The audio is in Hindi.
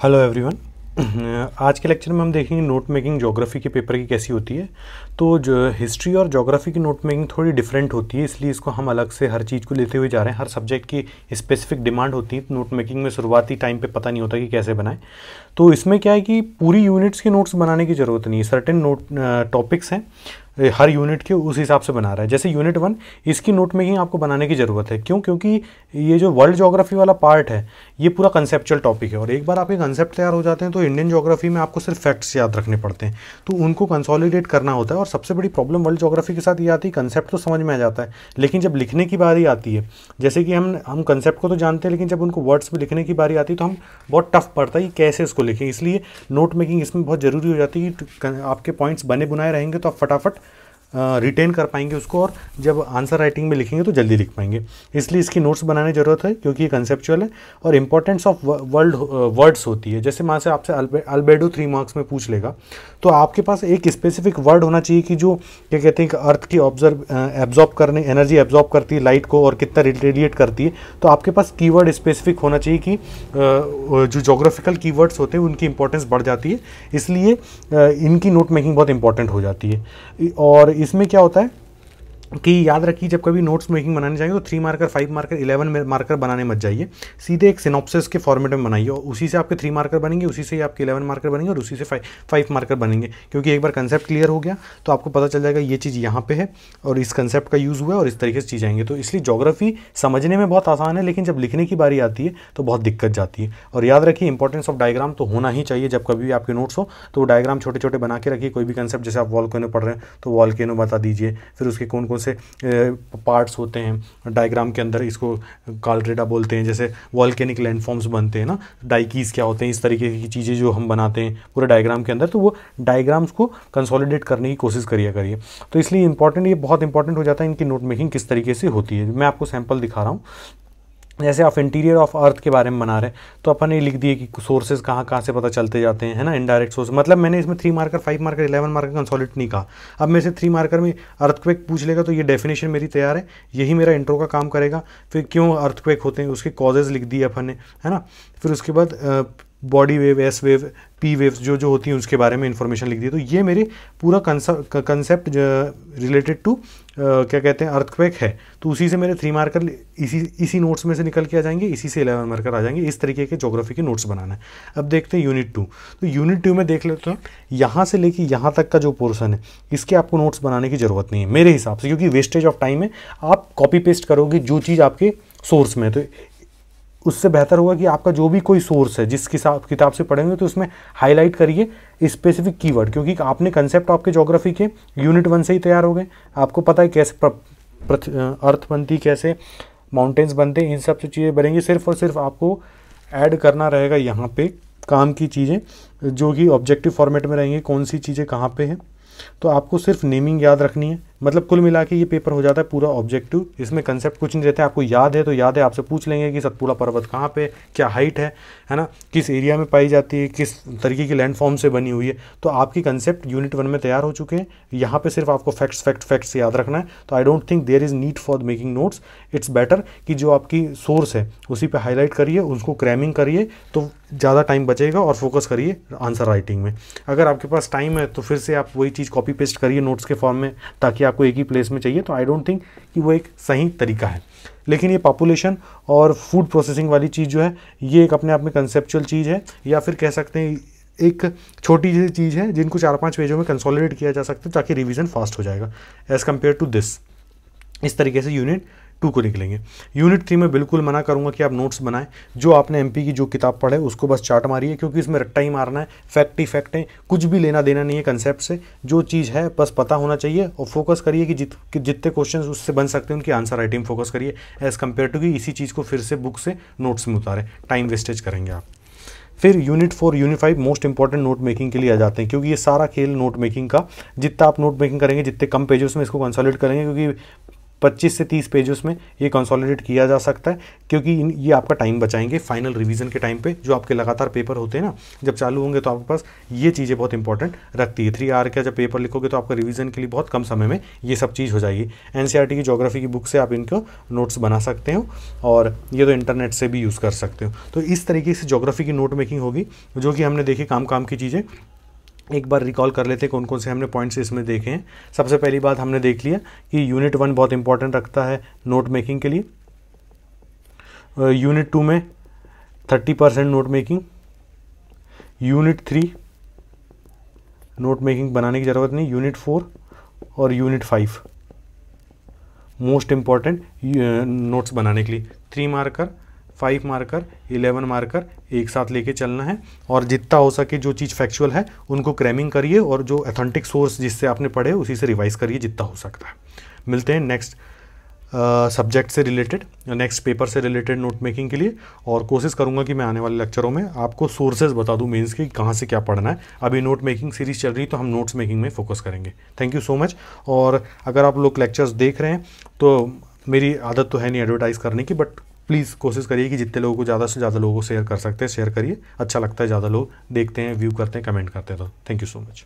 Hello everyone. आज के लेक्चर में हम देखेंगे नोट मेकिंग ज्योग्राफी के पेपर की कैसी होती है। तो जो हिस्ट्री और ज्योग्राफी की नोट मेकिंग थोड़ी डिफरेंट होती है, इसलिए इसको हम अलग से हर चीज़ को लेते हुए जा रहे हैं। हर सब्जेक्ट की स्पेसिफिक डिमांड होती है। नोट मेकिंग में शुरुआती टाइम पे पता नहीं होता कि कैसे बनाएं। तो इसमें क्या है कि पूरी यूनिट्स के नोट्स बनाने की ज़रूरत नहीं है। सर्टेन नोट टॉपिक्स हैं, हर यूनिट के उस हिसाब से बना रहा है। जैसे यूनिट 1, इसकी नोट मेकिंग आपको बनाने की ज़रूरत है। क्यों? क्योंकि ये जो वर्ल्ड ज्योग्राफी वाला पार्ट है ये पूरा कंसेप्चुअल टॉपिक है, और एक बार आपके कंसेप्ट तैयार हो जाते हैं तो इंडियन ज्योग्राफी में आपको सिर्फ फैक्ट्स याद रखने पड़ते हैं, तो उनको कंसोलिडेट करना होता है। और सबसे बड़ी प्रॉब्लम वर्ल्ड ज्योग्राफी के साथ ये आती है, कंसेप्ट तो समझ में आ जाता है लेकिन जब लिखने की बारी आती है, जैसे कि हम कंसेप्ट को तो जानते हैं लेकिन जब उनको वर्ड्स में लिखने की बारी आती है तो हम बहुत टफ पड़ता है कि कैसे इसको लिखें। इसलिए नोट मेकिंग इसमें बहुत ज़रूरी हो जाती है कि आपके पॉइंट्स बने बुनाए रहेंगे तो आप फटाफट रिटेन कर पाएंगे उसको, और जब आंसर राइटिंग में लिखेंगे तो जल्दी लिख पाएंगे। इसलिए इसकी नोट्स बनाने की ज़रूरत है क्योंकि ये कंसेप्चुअल है। और इंपॉर्टेंस ऑफ वर्ल्ड वर्ड्स होती है। जैसे मान से आपसे अल्बेडो 3 मार्क्स में पूछ लेगा तो आपके पास एक स्पेसिफिक वर्ड होना चाहिए कि जो क्या कहते हैं कि अर्थ की एब्जॉर्ब करने एनर्जी एब्जॉर्ब करती है लाइट को और कितना रेडिएट करती है। तो आपके पास कीवर्ड स्पेसिफिक होना चाहिए कि जो जोग्राफिकल कीवर्ड्स होते हैं उनकी इंपॉर्टेंस बढ़ जाती है। इसलिए इनकी नोट मेकिंग बहुत इंपॉर्टेंट हो जाती है। और इसमें क्या होता है कि याद रखिए, जब कभी नोट्स मेकिंग बनाने जाएंगे तो 3 मार्कर, 5 मार्कर, 11 मार्कर बनाने मत जाइए। सीधे एक सिनॉप्सिस के फॉर्मेट में बनाइए और उसी से आपके 3 मार्कर बनेंगे, उसी से आपके 11 मार्कर बनेंगे और उसी से 5 मार्कर बनेंगे। क्योंकि एक बार कंसेप्ट क्लियर हो गया तो आपको पता चल जाएगा ये चीज़ यहाँ पे है और इस कंसेप्ट का यूज़ हुआ है और इस तरीके से चीज़ आएंगे। तो इसलिए ज्योग्राफी समझने में बहुत आसान है लेकिन जब लिखने की बारी आती है तो बहुत दिक्कत जाती है। और याद रखिए, इंपॉर्टेंस ऑफ डायग्राम तो होना ही चाहिए। जब कभी भी आपके नोट्स हो तो डायग्राम छोटे छोटे बना के रखिए। कोई भी कंसेप्ट, जैसे आप वॉल्केनो पढ़ रहे हैं तो वॉल्केनो बता दीजिए, फिर उसके कौन कौन से पार्ट्स होते हैं डायग्राम के अंदर, इसको कॉलरेडा बोलते हैं। जैसे वॉल्केनिक लैंडफॉर्म्स बनते हैं ना, डाइकीज क्या होते हैं, इस तरीके की चीज़ें जो हम बनाते हैं पूरे डायग्राम के अंदर, तो वो डायग्राम्स को कंसोलिडेट करने की कोशिश करिए। तो इसलिए ये बहुत इंपॉर्टेंट हो जाता है इनकी नोट मेकिंग किस तरीके से होती है। मैं आपको सैंपल दिखा रहा हूँ। जैसे आप इंटीरियर ऑफ अर्थ के बारे में बना रहे हैं तो अपन ने लिख दिए कि सोर्सेज कहाँ से पता चलते जाते हैं, है ना, इनडायरेक्ट सोर्स। मतलब मैंने इसमें 3 मार्कर, 5 मार्कर, 11 मार्कर कंसोलिडेट नहीं कहा। अब मेरे से 3 मार्कर में अर्थक्वेक पूछ लेगा तो ये डेफिनेशन मेरी तैयार है, यही मेरा इंट्रो का काम करेगा। फिर क्यों अर्थक्वेक होते हैं उसके कॉजेज लिख दिए अपन ने, है ना। फिर उसके बाद body wave, S wave, P waves जो होती हैं उसके बारे में इंफॉर्मेशन लिख दी। तो ये मेरे पूरा कंसेप्ट रिलेटेड टू क्या कहते हैं अर्थक्वेक है। तो उसी से मेरे 3 मार्कर इसी नोट्स में से निकल के आ जाएंगे, इसी से 11 मार्कर आ जाएंगे। इस तरीके के ज्योग्राफी के नोट्स बनाना है। अब देखते हैं यूनिट 2। तो यूनिट 2 में देख लेते हैं, यहाँ से लेके यहाँ तक का जो पोर्सन है इसके आपको नोट्स बनाने की ज़रूरत नहीं है मेरे हिसाब से, क्योंकि वेस्टेज ऑफ टाइम है। आप कॉपी पेस्ट करोगे जो चीज़ आपके सोर्स में, तो उससे बेहतर होगा कि आपका जो भी कोई सोर्स है जिस किताब से पढ़ेंगे तो उसमें हाईलाइट करिए स्पेसिफिक कीवर्ड, क्योंकि आपने कंसेप्ट आपके ज्योग्राफी के यूनिट 1 से ही तैयार हो गए। आपको पता है कैसे अर्थ बनती, कैसे माउंटेन्स बनते हैं, इन सब से चीज़ें बनेंगी। सिर्फ और सिर्फ आपको ऐड करना रहेगा यहाँ पे काम की चीज़ें जो कि ऑब्जेक्टिव फॉर्मेट में रहेंगी, कौन सी चीज़ें कहाँ पे हैं। तो आपको सिर्फ नेमिंग याद रखनी है। मतलब कुल मिला के ये पेपर हो जाता है पूरा ऑब्जेक्टिव। इसमें कंसेप्ट कुछ नहीं रहता है, आपको याद है तो याद है। आपसे पूछ लेंगे कि सतपुड़ा पर्वत कहाँ पे, क्या हाइट है ना, किस एरिया में पाई जाती है, किस तरीके की लैंडफॉर्म से बनी हुई है। तो आपकी कंसेप्ट यूनिट 1 में तैयार हो चुके हैं। यहाँ पे सिर्फ आपको फैक्ट्स याद रखना है। तो I don't think there is need for making notes. It's better कि जो आपकी सोर्स है उसी पर हाईलाइट करिए, उसको क्रैमिंग करिए तो ज़्यादा टाइम बचेगा, और फोकस करिए आंसर राइटिंग में। अगर आपके पास टाइम है तो फिर से आप वही चीज़ कॉपी पेस्ट करिए नोट्स के फॉर्म में, ताकि आपको एक ही प्लेस में चाहिए। तो आई डोंट थिंक कि वो एक सही तरीका है। लेकिन ये पॉपुलेशन और फूड प्रोसेसिंग वाली चीज़ जो है ये एक अपने आप में कंसेप्चुअल चीज़ है, या फिर कह सकते हैं एक छोटी सी चीज़ है जिनको 4-5 पेजों में कंसोलिडेट किया जा सकता है ताकि रिवीजन फास्ट हो जाएगा एज़ कम्पेयर टू दिस। इस तरीके से यूनिट 2 को निकलेंगे। यूनिट 3 में बिल्कुल मना करूंगा कि आप नोट्स बनाएं। जो आपने एमपी की जो किताब पढ़े उसको बस चाट मारिए, क्योंकि इसमें रट्टा ही मारना है। फैक्ट ही फैक्ट है, कुछ भी लेना देना नहीं है कंसेप्ट से। जो चीज़ है बस पता होना चाहिए, और फोकस करिए कि जितने क्वेश्चन उससे बन सकते हैं उनकी आंसर राइटिंग फोकस करिए एज़ कम्पेयर टू कि इसी चीज़ को फिर से बुक से नोट्स में उतारें। टाइम वेस्टेज करेंगे आप। फिर unit 4, unit 5 most important note making के लिए आ जाते हैं, क्योंकि ये सारा खेल नोट मेकिंग का। जितना आप नोट मेकिंग करेंगे, जितने कम पेजेस में इसको कंसोलिडेट करेंगे, क्योंकि 25 से 30 पेजेस में ये कंसोलिडेट किया जा सकता है, क्योंकि ये आपका टाइम बचाएंगे फाइनल रिवीजन के टाइम पे। जो आपके लगातार पेपर होते हैं ना, जब चालू होंगे तो आपके पास ये चीज़ें बहुत इंपॉर्टेंट रखती है। 3 आवर का जब पेपर लिखोगे तो आपका रिवीजन के लिए बहुत कम समय में ये सब चीज़ हो जाएगी। एनसीईआरटी की ज्योग्राफी की बुक से आप इनको नोट्स बना सकते हो, और ये तो इंटरनेट से भी यूज़ कर सकते हो। तो इस तरीके से ज्योग्राफी की नोट मेकिंग होगी, जो कि हमने देखी काम की चीज़ें। एक बार रिकॉल कर लेते हैं कौन कौन से हमने पॉइंट्स इसमें देखे हैं। सबसे पहली बात हमने देख लिया कि यूनिट 1 बहुत इंपॉर्टेंट रखता है नोट मेकिंग के लिए। यूनिट 2 में 30% note making. Unit 3 note making बनाने की ज़रूरत नहीं। यूनिट 4 और यूनिट 5 मोस्ट इंपॉर्टेंट नोट्स बनाने के लिए। 3 मार्कर, 5 मार्कर, 11 मार्कर एक साथ लेके चलना है, और जितना हो सके जो चीज़ फैक्चुअल है उनको क्रैमिंग करिए, और जो ऑथेंटिक सोर्स जिससे आपने पढ़े उसी से रिवाइज करिए जितना हो सकता है। मिलते हैं नेक्स्ट सब्जेक्ट से रिलेटेड, नेक्स्ट पेपर से रिलेटेड नोट मेकिंग के लिए, और कोशिश करूंगा कि मैं आने वाले लेक्चरों में आपको सोर्सेज बता दूं मेंस के, कहाँ से क्या पढ़ना है। अभी नोट मेकिंग सीरीज चल रही है तो हम नोट्स मेकिंग में फोकस करेंगे। Thank you so much. और अगर आप लोग लेक्चर्स देख रहे हैं तो मेरी आदत तो है नहीं एडवर्टाइज़ करने की, बट प्लीज़ कोशिश करिए कि जितने लोगों को ज़्यादा से ज़्यादा लोगों को शेयर कर सकते हैं शेयर करिए। अच्छा लगता है ज़्यादा लोग देखते हैं, व्यू करते हैं, कमेंट करते हैं। तो थैंक यू सो मच।